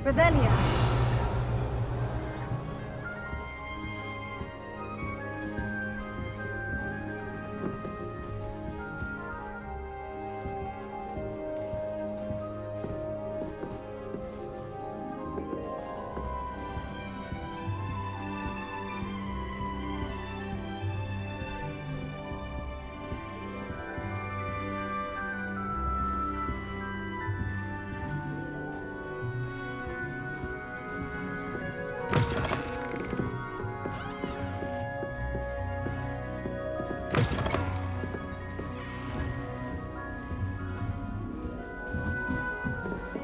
Revelia.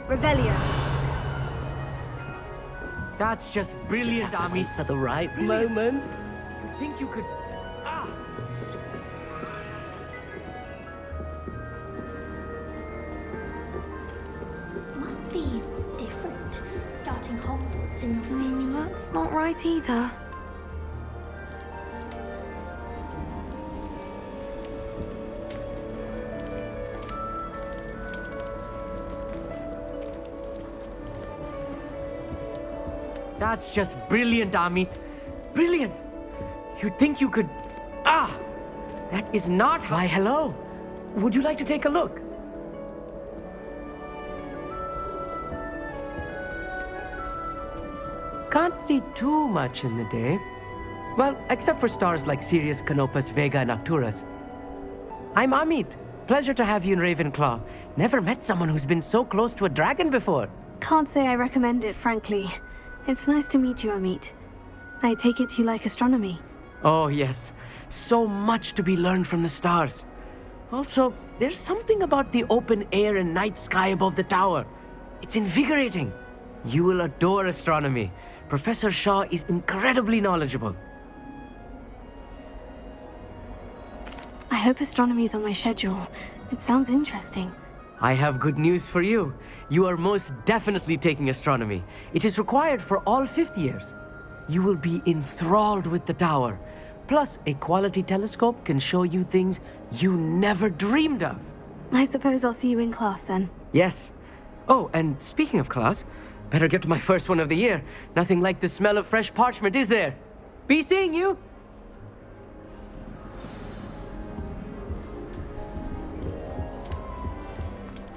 Revelia. That's just brilliant, Amit. For the right moment. You think you could... Ah! Must be different, starting Hogwarts in your 50s. That's not right either. That's just brilliant, Amit. Brilliant! You'd think you could... Ah! That is not how... Why, hello. Would you like to take a look? Can't see too much in the day. Well, except for stars like Sirius, Canopus, Vega, and Arcturus. I'm Amit. Pleasure to have you in Ravenclaw. Never met someone who's been so close to a dragon before. Can't say I recommend it, frankly. It's nice to meet you, Amit. I take it you like astronomy. Oh, yes. So much to be learned from the stars. Also, there's something about the open air and night sky above the tower. It's invigorating. You will adore astronomy. Professor Shaw is incredibly knowledgeable. I hope astronomy's on my schedule. It sounds interesting. I have good news for you. You are most definitely taking astronomy. It is required for all fifth years. You will be enthralled with the tower. Plus, a quality telescope can show you things you never dreamed of. I suppose I'll see you in class then. Yes. Oh, and speaking of class, better get to my first one of the year. Nothing like the smell of fresh parchment, is there? Be seeing you!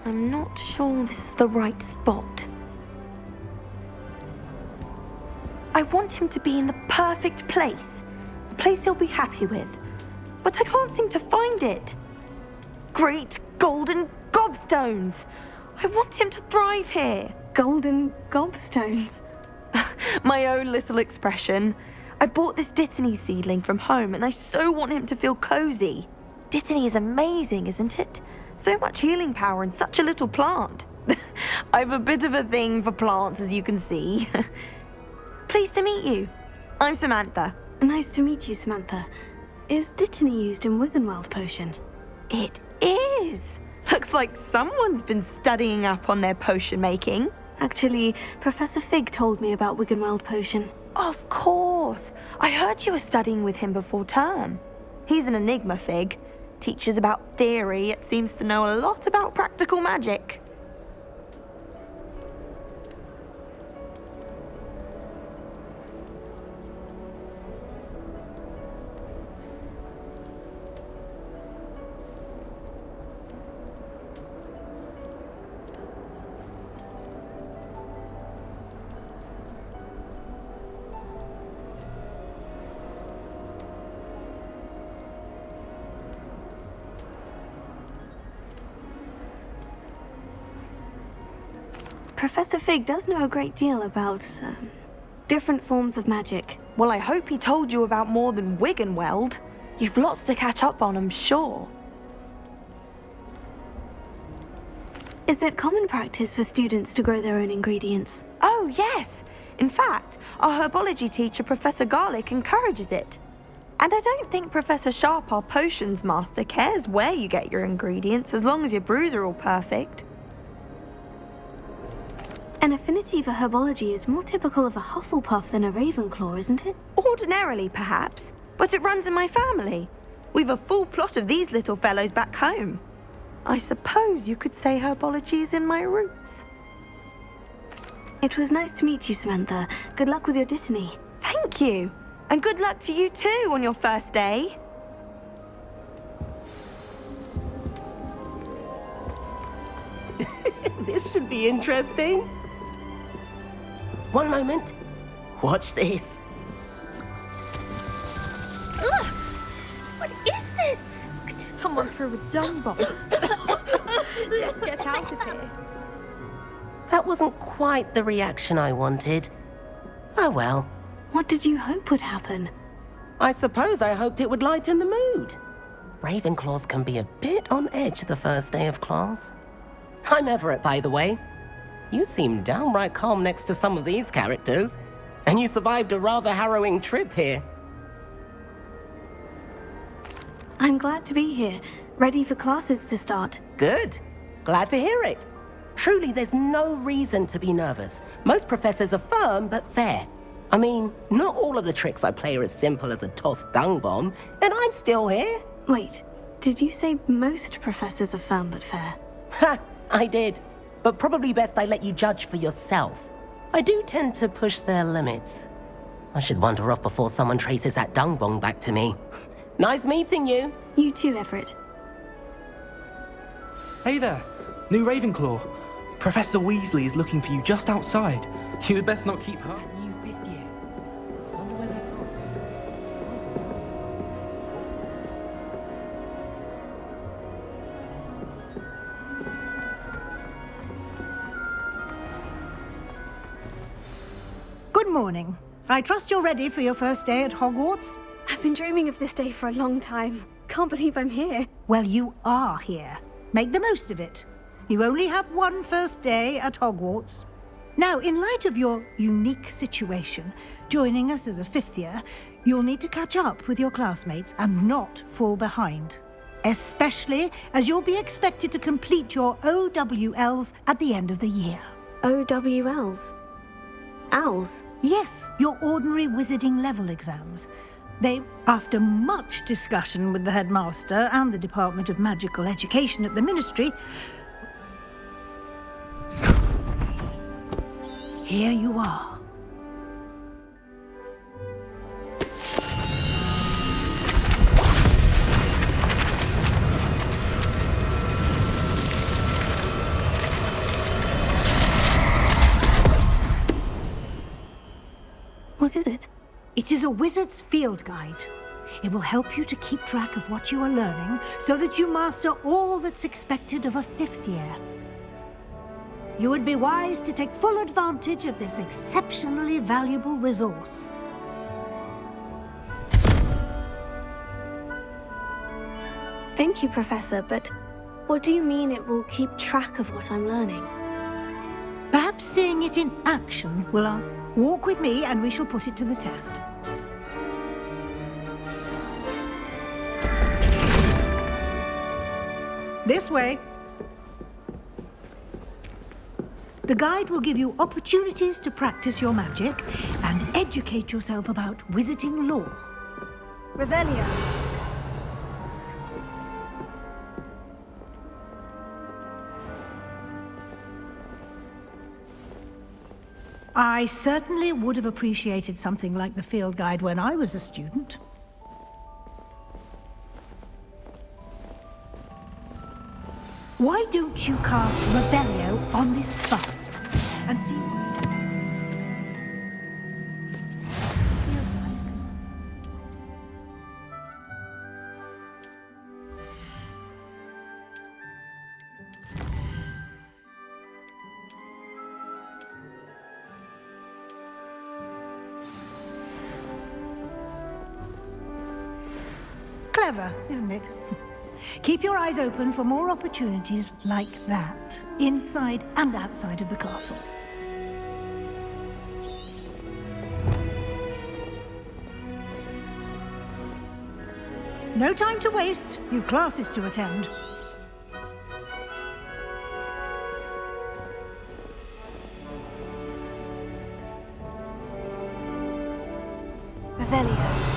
I'm not sure this is the right spot. I want him to be in the perfect place. A place he'll be happy with. But I can't seem to find it. Great golden gobstones! I want him to thrive here. Golden gobstones. My own little expression. I bought this Dittany seedling from home and I so want him to feel cozy. Dittany is amazing, isn't it? So much healing power in such a little plant. I've a bit of a thing for plants, as you can see. Pleased to meet you. I'm Samantha. Nice to meet you, Samantha. Is Dittany used in Wiggenweld potion? It is. Looks like someone's been studying up on their potion making. Actually, Professor Fig told me about Wiggenweld potion. Of course. I heard you were studying with him before term. He's an enigma, Fig. Teaches about theory, yet seems to know a lot about practical magic. Professor Fig does know a great deal about different forms of magic. Well, I hope he told you about more than Wiggenweld. You've lots to catch up on, I'm sure. Is it common practice for students to grow their own ingredients? Oh, yes. In fact, our herbology teacher, Professor Garlick, encourages it. And I don't think Professor Sharp, our potions master, cares where you get your ingredients as long as your brews are all perfect. An affinity for herbology is more typical of a Hufflepuff than a Ravenclaw, isn't it? Ordinarily, perhaps, but it runs in my family. We've a full plot of these little fellows back home. I suppose you could say herbology is in my roots. It was nice to meet you, Samantha. Good luck with your Dittany. Thank you. And good luck to you too on your first day. This should be interesting. One moment. Watch this. Ugh! What is this? Someone threw a dung bomb. Let's get out of here. That wasn't quite the reaction I wanted. Oh well. What did you hope would happen? I suppose I hoped it would lighten the mood. Ravenclaws can be a bit on edge the first day of class. I'm Everett, by the way. You seem downright calm next to some of these characters, and you survived a rather harrowing trip here. I'm glad to be here, ready for classes to start. Good. Glad to hear it. Truly, there's no reason to be nervous. Most professors are firm but fair. I mean, not all of the tricks I play are as simple as a tossed dung bomb, and I'm still here. Wait, did you say most professors are firm but fair? Ha, I did. But probably best I let you judge for yourself. I do tend to push their limits. I should wander off before someone traces that dung bomb back to me. Nice meeting you. You too, Everett. Hey there, new Ravenclaw. Professor Weasley is looking for you just outside. You'd best not keep her. New fifth year. Wonder where they've gone. Good morning. I trust you're ready for your first day at Hogwarts? I've been dreaming of this day for a long time. Can't believe I'm here. Well, you are here. Make the most of it. You only have one first day at Hogwarts. Now, in light of your unique situation, joining us as a fifth year, you'll need to catch up with your classmates and not fall behind. Especially as you'll be expected to complete your OWLs at the end of the year. OWLs? Owls? Yes, your ordinary wizarding level exams. They, after much discussion with the headmaster and the Department of Magical Education at the Ministry, here you are. What is it? It is a wizard's field guide. It will help you to keep track of what you are learning so that you master all that's expected of a fifth year. You would be wise to take full advantage of this exceptionally valuable resource. Thank you, Professor, but what do you mean it will keep track of what I'm learning? Perhaps seeing it in action will answer. Walk with me and we shall put it to the test. This way. The guide will give you opportunities to practice your magic and educate yourself about wizarding lore. Revelio. I certainly would have appreciated something like the field guide when I was a student. Why don't you cast Revelio on this bust and see what it feels like? Clever, isn't it? Keep your eyes open for more opportunities like that, inside and outside of the castle. No time to waste. You've classes to attend. Revelio.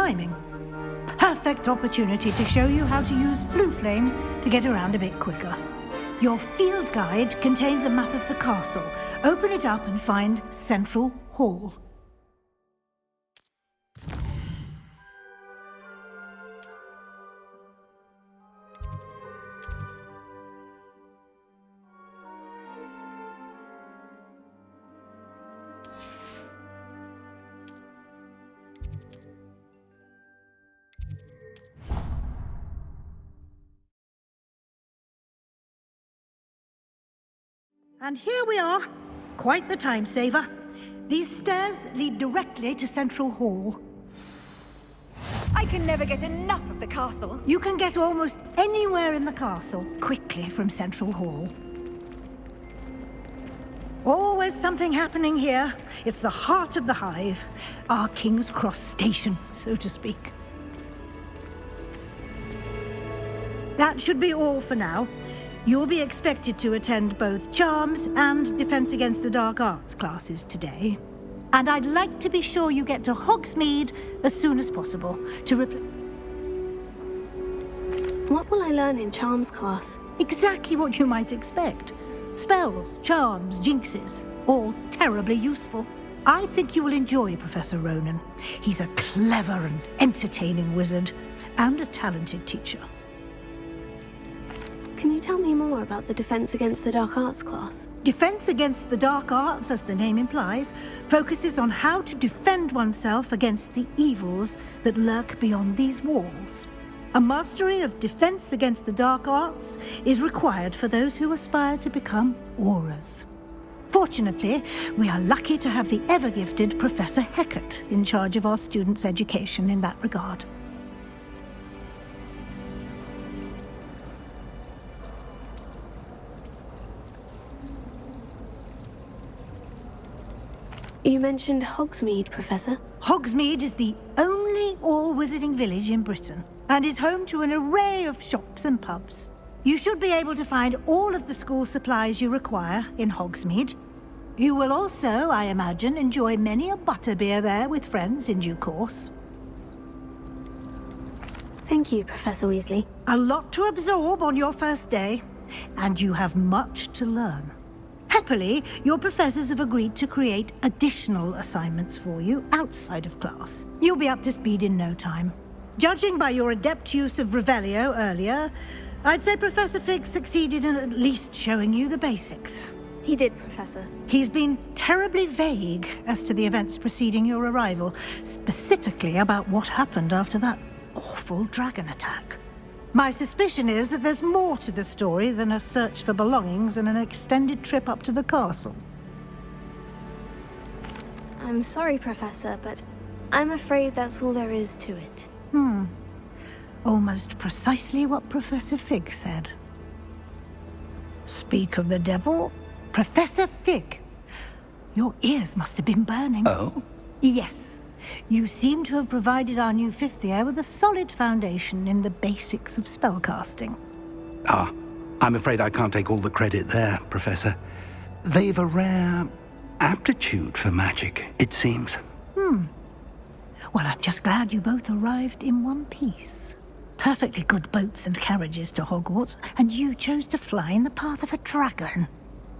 timing. Perfect opportunity to show you how to use blue flames to get around a bit quicker. Your field guide contains a map of the castle. Open it up and find Central Hall. And here we are. Quite the time saver. These stairs lead directly to Central Hall. I can never get enough of the castle. You can get almost anywhere in the castle quickly from Central Hall. Always something happening here. It's the heart of the hive. Our King's Cross station, so to speak. That should be all for now. You'll be expected to attend both Charms and Defense Against the Dark Arts classes today. And I'd like to be sure you get to Hogsmeade as soon as possible to What will I learn in Charms class? exactly what you might expect. Spells, charms, jinxes, all terribly useful. I think you will enjoy Professor Ronan. He's a clever and entertaining wizard, and a talented teacher. Can you tell me more about the Defense Against the Dark Arts class? Defense Against the Dark Arts, as the name implies, focuses on how to defend oneself against the evils that lurk beyond these walls. A mastery of Defense Against the Dark Arts is required for those who aspire to become auras. Fortunately, we are lucky to have the ever-gifted Professor Hecat in charge of our students' education in that regard. You mentioned Hogsmeade, Professor. Hogsmeade is the only all-wizarding village in Britain and is home to an array of shops and pubs. You should be able to find all of the school supplies you require in Hogsmeade. You will also, I imagine, enjoy many a butterbeer there with friends in due course. Thank you, Professor Weasley. A lot to absorb on your first day, and you have much to learn. Happily, your professors have agreed to create additional assignments for you outside of class. You'll be up to speed in no time. Judging by your adept use of Revelio earlier, I'd say Professor Fig succeeded in at least showing you the basics. He did, Professor. He's been terribly vague as to the events preceding your arrival, specifically about what happened after that awful dragon attack. My suspicion is that there's more to the story than a search for belongings and an extended trip up to the castle. I'm sorry, Professor, but I'm afraid that's all there is to it. Almost precisely what Professor Fig said. Speak of the devil, Professor Fig. Your ears must have been burning. Oh? Yes. You seem to have provided our new fifth year with a solid foundation in the basics of spellcasting. Ah, I'm afraid I can't take all the credit there, Professor. They've a rare aptitude for magic, it seems. Well, I'm just glad you both arrived in one piece. Perfectly good boats and carriages to Hogwarts, and you chose to fly in the path of a dragon.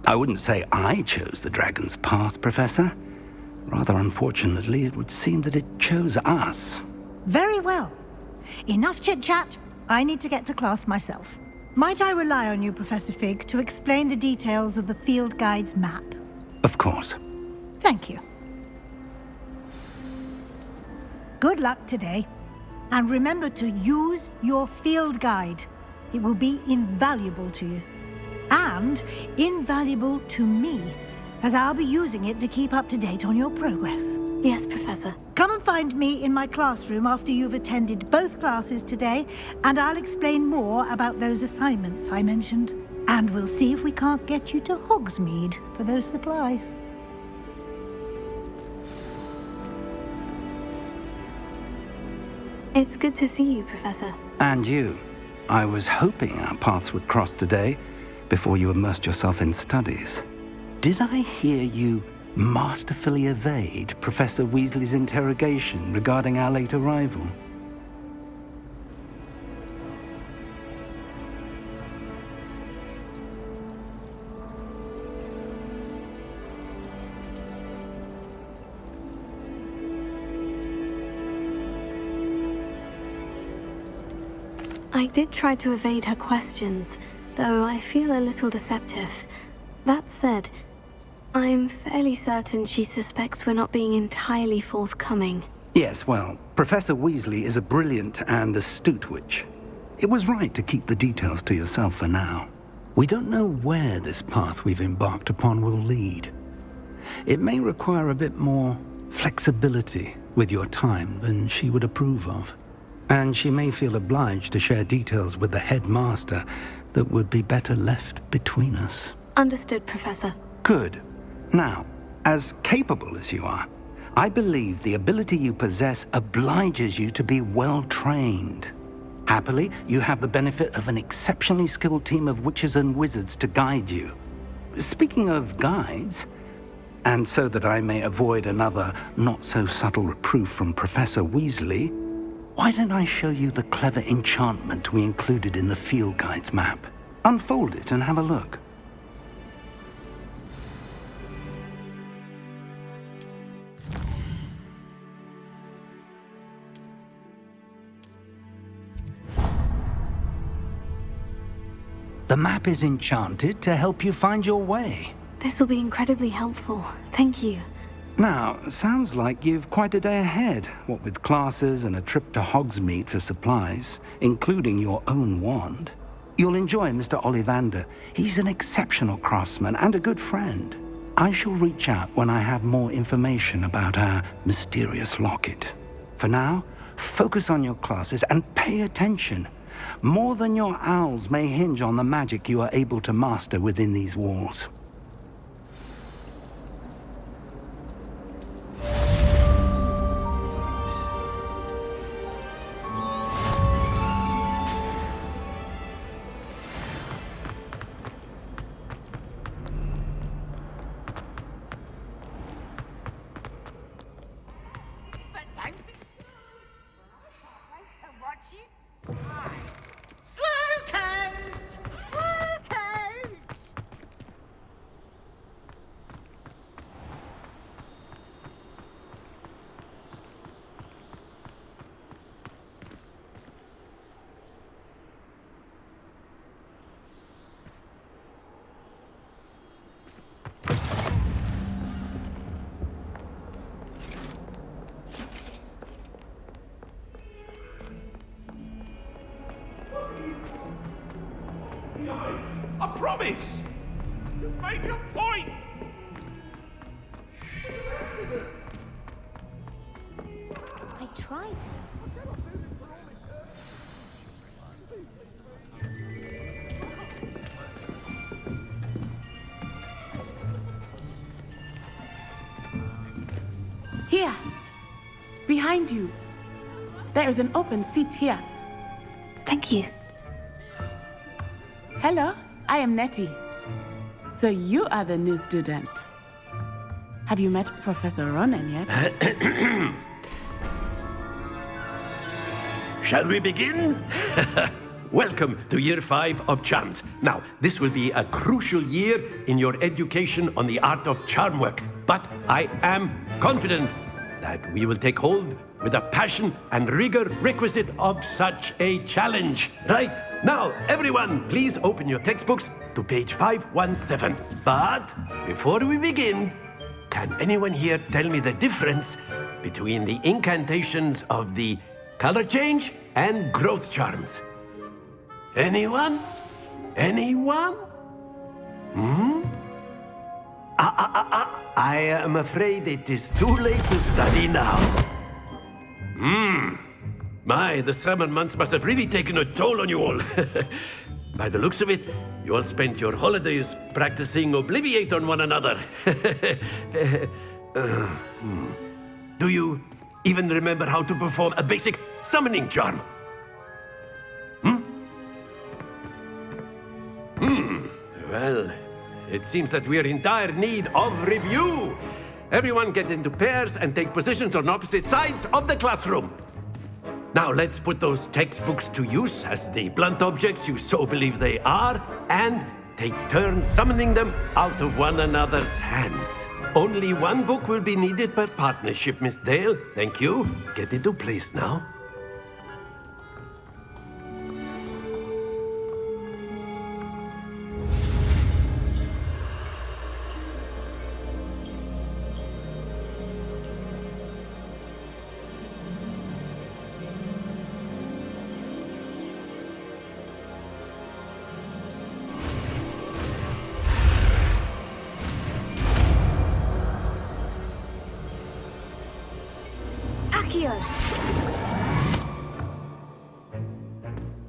I wouldn't say I chose the dragon's path, Professor. Rather unfortunately, it would seem that it chose us. Very well. Enough chit-chat. I need to get to class myself. Might I rely on you, Professor Fig, to explain the details of the field guide's map? Of course. Thank you. Good luck today. And remember to use your field guide. It will be invaluable to you. And invaluable to me, as I'll be using it to keep up to date on your progress. Yes, Professor. Come and find me in my classroom after you've attended both classes today, and I'll explain more about those assignments I mentioned. And we'll see if we can't get you to Hogsmeade for those supplies. It's good to see you, Professor. And you. I was hoping our paths would cross today, before you immersed yourself in studies. Did I hear you masterfully evade Professor Weasley's interrogation regarding our late arrival. I did try to evade her questions, though I feel a little deceptive. That said, I'm fairly certain she suspects we're not being entirely forthcoming. Yes, well, Professor Weasley is a brilliant and astute witch. It was right to keep the details to yourself for now. We don't know where this path we've embarked upon will lead. It may require a bit more flexibility with your time than she would approve of. And she may feel obliged to share details with the headmaster that would be better left between us. Understood, Professor. Good. Now, as capable as you are, I believe the ability you possess obliges you to be well trained. Happily, you have the benefit of an exceptionally skilled team of witches and wizards to guide you. Speaking of guides, and so that I may avoid another not-so-subtle reproof from Professor Weasley, why don't I show you the clever enchantment we included in the field guide's map? Unfold it and have a look. The map is enchanted to help you find your way. This will be incredibly helpful. Thank you. Now, sounds like you've quite a day ahead, what with classes and a trip to Hogsmeade for supplies, including your own wand. You'll enjoy Mr. Ollivander. He's an exceptional craftsman and a good friend. I shall reach out when I have more information about our mysterious locket. For now, focus on your classes and pay attention. More than your owls may hinge on the magic you are able to master within these walls. I promise! You made your point! I tried. Here, behind you. There is an open seat here. Thank you. Hello, I am Nettie. So you are the new student. Have you met Professor Ronan yet? Shall we begin? Welcome to Year 5 of Charms. Now, this will be a crucial year in your education on the art of charm work. But I am confident that we will take hold with the passion and rigor requisite of such a challenge. Right, now, everyone, please open your textbooks to page 517. But before we begin, can anyone here tell me the difference between the incantations of the color change and growth charms? Anyone? Anyone? I am afraid it is too late to study now. My, the summer months must have really taken a toll on you all. By the looks of it, you all spent your holidays practicing Obliviate on one another. Do you even remember how to perform a basic summoning charm? Well, it seems that we are in dire need of review. Everyone get into pairs and take positions on opposite sides of the classroom. Now let's put those textbooks to use as the blunt objects you so believe they are, and take turns summoning them out of one another's hands. Only one book will be needed per partnership, Miss Dale. Thank you. Get into place now.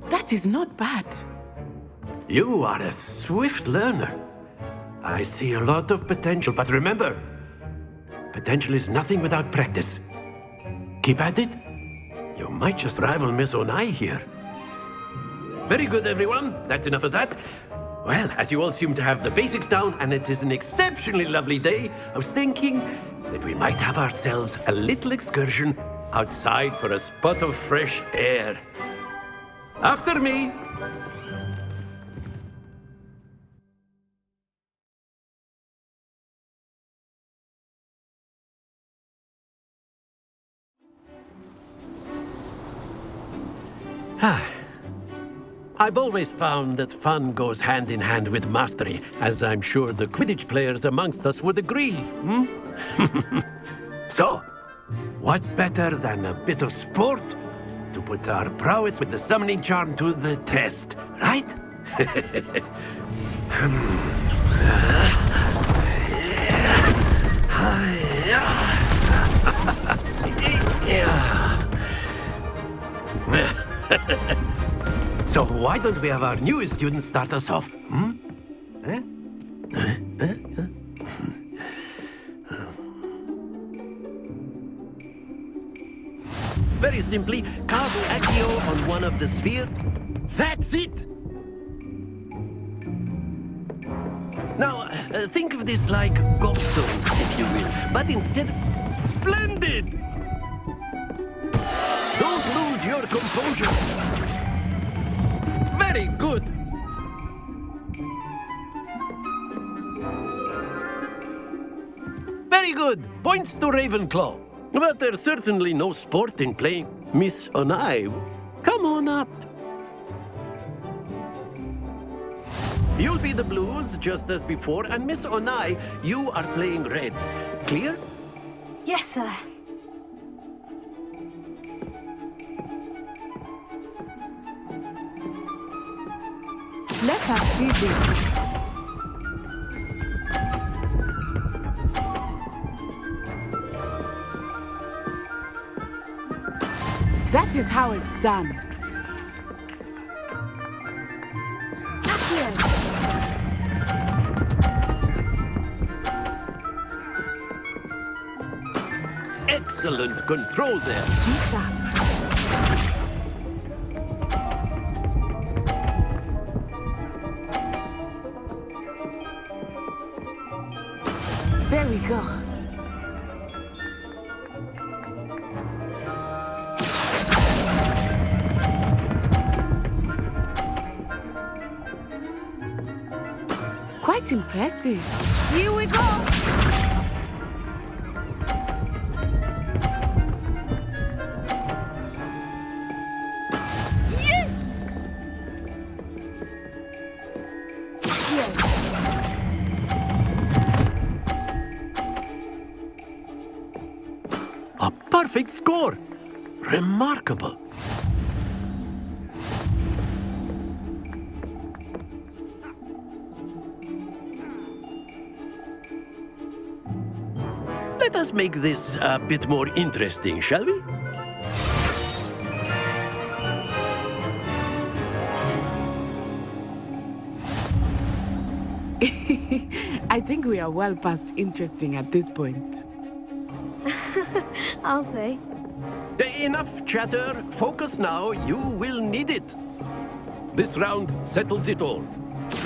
That is not bad. You are a swift learner. I see a lot of potential, but remember, potential is nothing without practice. Keep at it. You might just rival Miss Onai here. Very good, everyone. That's enough of that. Well, as you all seem to have the basics down, and it is an exceptionally lovely day, I was thinking that we might have ourselves a little excursion outside for a spot of fresh air. After me. I've always found that fun goes hand in hand with mastery, as I'm sure the Quidditch players amongst us would agree. So, what better than a bit of sport to put our prowess with the summoning charm to the test, right? So why don't we have our newest student start us off? Very simply, cast Accio on one of the spheres. That's it! Now, think of this like gobstones, if you will, but instead, splendid! Don't lose your composure. Very good. Very good. Points to Ravenclaw. But there's certainly no sport in playing Miss Onai. Come on up. You'll be the blues, just as before, and Miss Onai, you are playing red. Clear? Yes, sir. Let us see this. That is how it's done. Excellent control there. Be sharp. There we go. Quite impressive. Here we go! A perfect score. Remarkable. Let us make this a bit more interesting, shall we? I think we are well past interesting at this point. I'll say. Enough chatter. Focus now. You will need it. This round settles it all.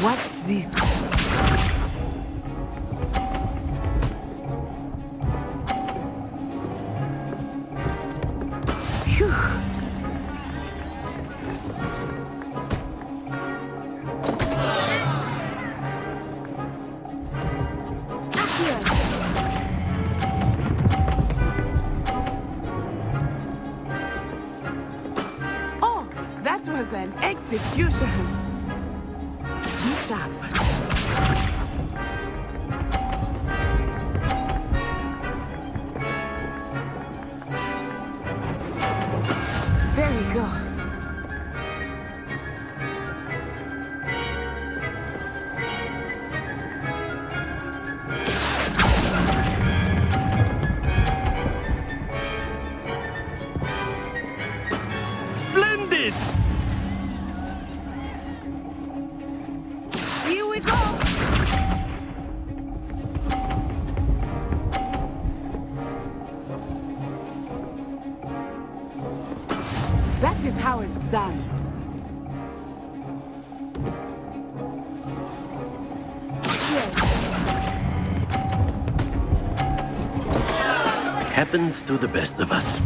Watch this. Execution. Be sharp. There we go. Splendid! Here we go. That is how it's done. Happens to the best of us.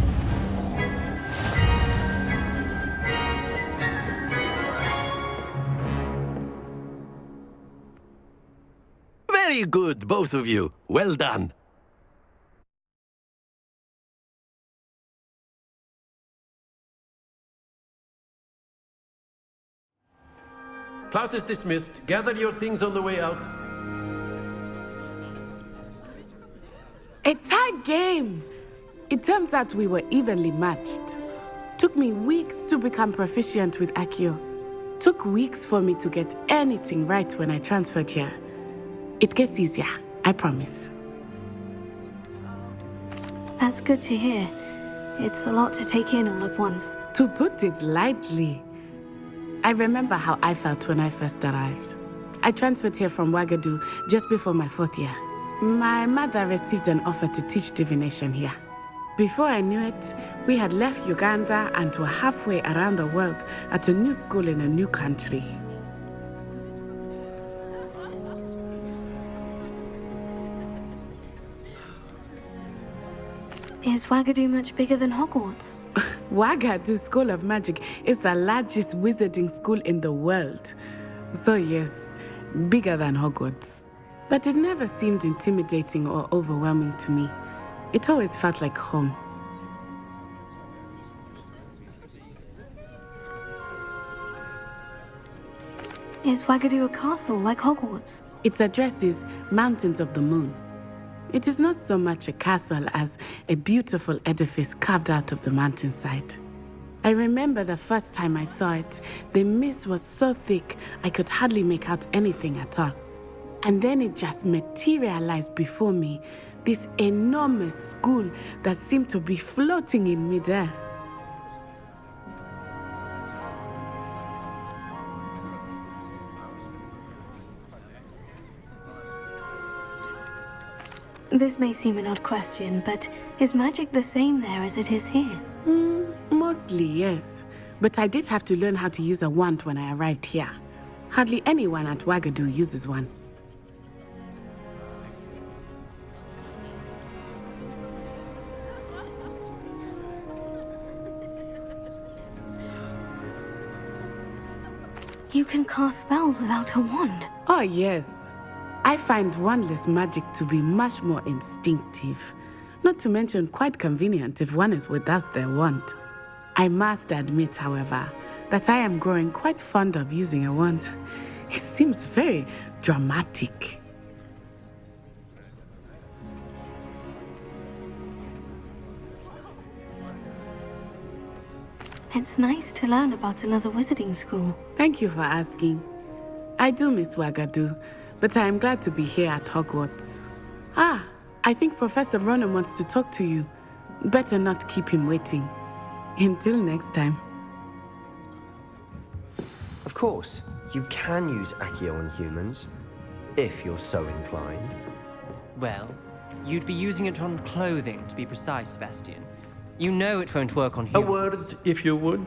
Very good, both of you. Well done. Class is dismissed. Gather your things on the way out. A tight game. It turns out we were evenly matched. Took me weeks to become proficient with Accio. Took weeks for me to get anything right when I transferred here. It gets easier, I promise. That's good to hear. It's a lot to take in all at once. To put it lightly, I remember how I felt when I first arrived. I transferred here from Ouagadougou just before my 4th year. My mother received an offer to teach divination here. Before I knew it, we had left Uganda and were halfway around the world at a new school in a new country. Is Ouagadougou much bigger than Hogwarts? Ouagadougou School of Magic is the largest wizarding school in the world. So yes, bigger than Hogwarts. But it never seemed intimidating or overwhelming to me. It always felt like home. Is Ouagadougou a castle like Hogwarts? Its address is Mountains of the Moon. It is not so much a castle as a beautiful edifice carved out of the mountainside. I remember the first time I saw it, the mist was so thick I could hardly make out anything at all. And then it just materialized before me, this enormous school that seemed to be floating in midair. This may seem an odd question, but is magic the same there as it is here? Mostly, yes. But I did have to learn how to use a wand when I arrived here. Hardly anyone at Ouagadougou uses one. You can cast spells without a wand. Oh, yes. I find wandless magic to be much more instinctive. Not to mention quite convenient if one is without their wand. I must admit, however, that I am growing quite fond of using a wand. It seems very dramatic. It's nice to learn about another wizarding school. Thank you for asking. I do miss Ouagadougou, but I am glad to be here at Hogwarts. Ah, I think Professor Ronan wants to talk to you. Better not keep him waiting. Until next time. Of course, you can use Accio on humans, if you're so inclined. Well, you'd be using it on clothing, to be precise, Sebastian. You know it won't work on humans. A word, if you would.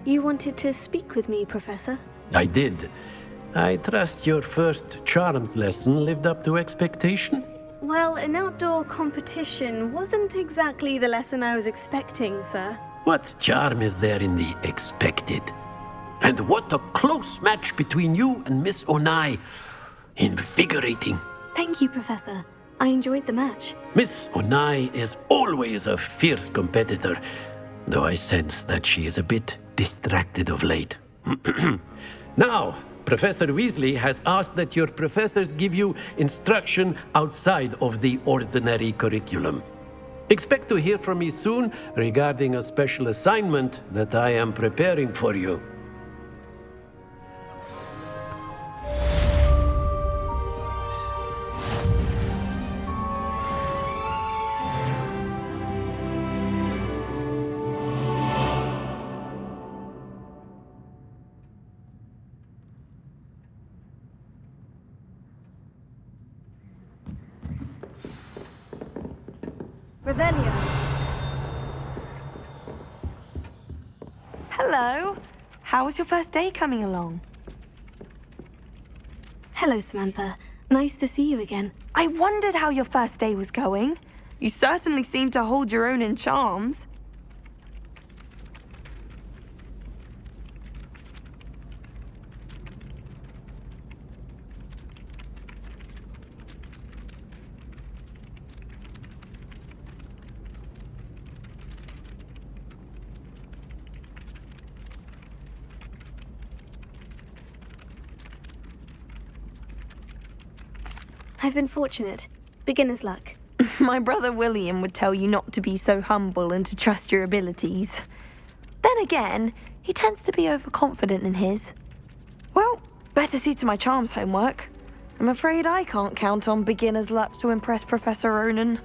You wanted to speak with me, Professor? I did. I trust your first charms lesson lived up to expectation? Well, an outdoor competition wasn't exactly the lesson I was expecting, sir. What charm is there in the expected? And what a close match between you and Miss Onai. Invigorating. Thank you, Professor. I enjoyed the match. Miss Onai is always a fierce competitor, though I sense that she is a bit distracted of late. Now, Professor Weasley has asked that your professors give you instruction outside of the ordinary curriculum. Expect to hear from me soon regarding a special assignment that I am preparing for you. Revelio. Hello. How was your first day coming along? Hello, Samantha. Nice to see you again. I wondered how your first day was going. You certainly seem to hold your own in charms. I've been fortunate. Beginner's luck. My brother William would tell you not to be so humble and to trust your abilities. Then again, he tends to be overconfident in his. Well, better see to my charms homework. I'm afraid I can't count on beginner's luck to impress Professor Ronan.